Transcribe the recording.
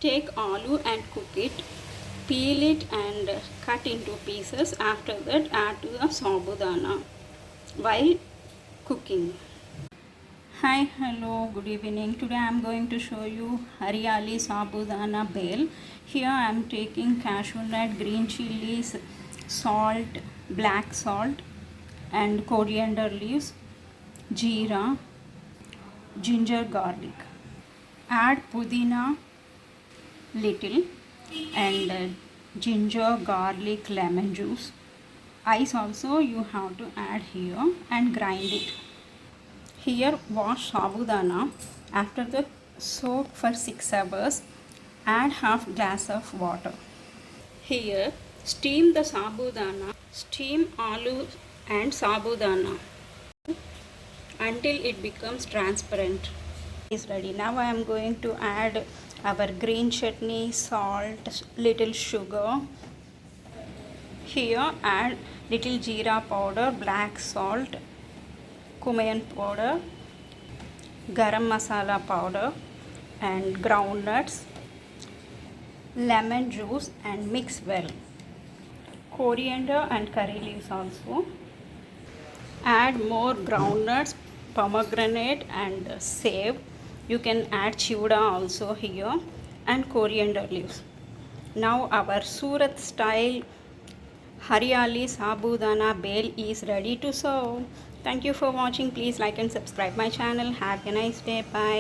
Take aloo and cook it. Peel it and cut into pieces. After that, add to the sabudana while cooking. Hi, hello, good evening. Today I am going to show you haryali sabudana bhel. Here I am taking cashew nut, green chilies, salt, black salt and coriander leaves, jeera, ginger, garlic. Add pudina little and ginger, garlic, lemon juice. Ice also you have to add here and grind it. Here wash sabudana. After the soak for 6 hours, add half glass of water. Here steam the sabudana. Steam aloo and sabudana until it becomes transparent. Is ready. Now I am going to add our green chutney, salt, little sugar. Here add little jeera powder, black salt, cumin powder, garam masala powder and ground nuts, lemon juice and mix well. Coriander and curry leaves also. Add more ground nuts, pomegranate and save. You can add chivda also here and coriander leaves. Now our Surat style haryali sabudana bhel is ready to serve. Thank you for watching. Please like and subscribe my channel. Have a nice day. Bye.